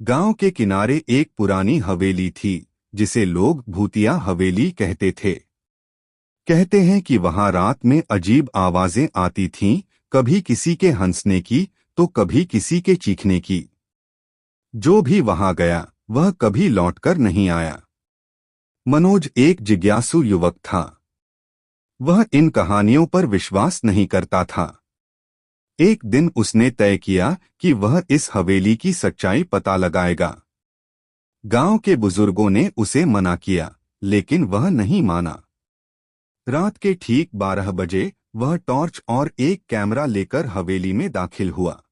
गांव के किनारे एक पुरानी हवेली थी जिसे लोग भूतिया हवेली कहते थे। कहते हैं कि वहां रात में अजीब आवाजें आती थीं, कभी किसी के हंसने की तो कभी किसी के चीखने की। जो भी वहां गया वह कभी लौटकर नहीं आया। मनोज एक जिज्ञासु युवक था। वह इन कहानियों पर विश्वास नहीं करता था। एक दिन उसने तय किया कि वह इस हवेली की सच्चाई पता लगाएगा। गांव के बुजुर्गों ने उसे मना किया, लेकिन वह नहीं माना। रात के ठीक 12 बजे वह टॉर्च और एक कैमरा लेकर हवेली में दाखिल हुआ।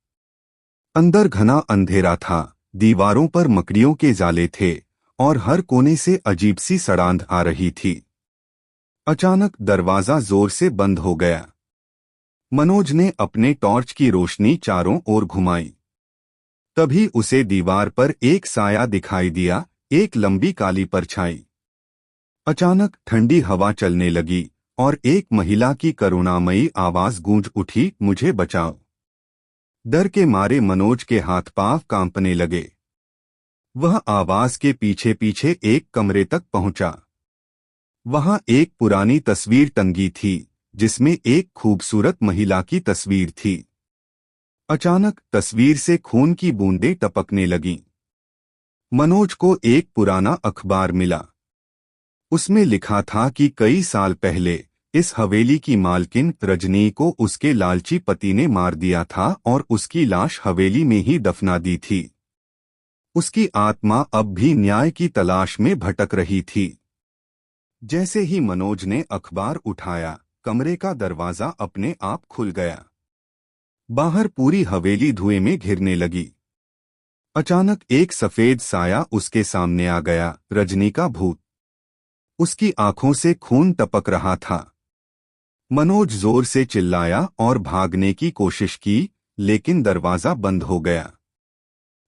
अंदर घना अंधेरा था, दीवारों पर मकड़ियों के जाले थे और हर कोने से अजीब सी सड़ांध आ रही थी। अचानक दरवाजा जोर से बंद हो गया। मनोज ने अपने टॉर्च की रोशनी चारों ओर घुमाई। तभी उसे दीवार पर एक साया दिखाई दिया, एक लंबी काली परछाई। अचानक ठंडी हवा चलने लगी और एक महिला की करुणामयी आवाज गूंज उठी, मुझे बचाओ। डर के मारे मनोज के हाथ पांव कांपने लगे। वह आवाज के पीछे पीछे एक कमरे तक पहुंचा। वहां एक पुरानी तस्वीर टंगी थी जिसमें एक खूबसूरत महिला की तस्वीर थी। अचानक तस्वीर से खून की बूंदें टपकने लगीं। मनोज को एक पुराना अखबार मिला। उसमें लिखा था कि कई साल पहले इस हवेली की मालकिन रजनी को उसके लालची पति ने मार दिया था और उसकी लाश हवेली में ही दफना दी थी। उसकी आत्मा अब भी न्याय की तलाश में भटक रही थी। जैसे ही मनोज ने अखबार उठाया, कमरे का दरवाजा अपने आप खुल गया। बाहर पूरी हवेली धुएं में घिरने लगी। अचानक एक सफेद साया उसके सामने आ गया, रजनी का भूत। उसकी आंखों से खून टपक रहा था। मनोज जोर से चिल्लाया और भागने की कोशिश की, लेकिन दरवाजा बंद हो गया।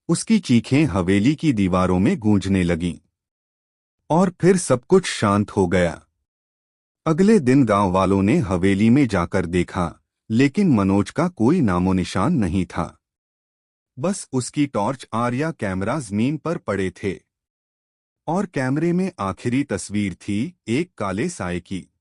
उसकी चीखें हवेली की दीवारों में गूंजने लगीं। और फिर सब कुछ शांत हो गया। अगले दिन गांव वालों ने हवेली में जाकर देखा, लेकिन मनोज का कोई नामो निशान नहीं था। बस उसकी टॉर्च या कैमरा जमीन पर पड़े थे। और कैमरे में आखिरी तस्वीर थी, एक काले साए की।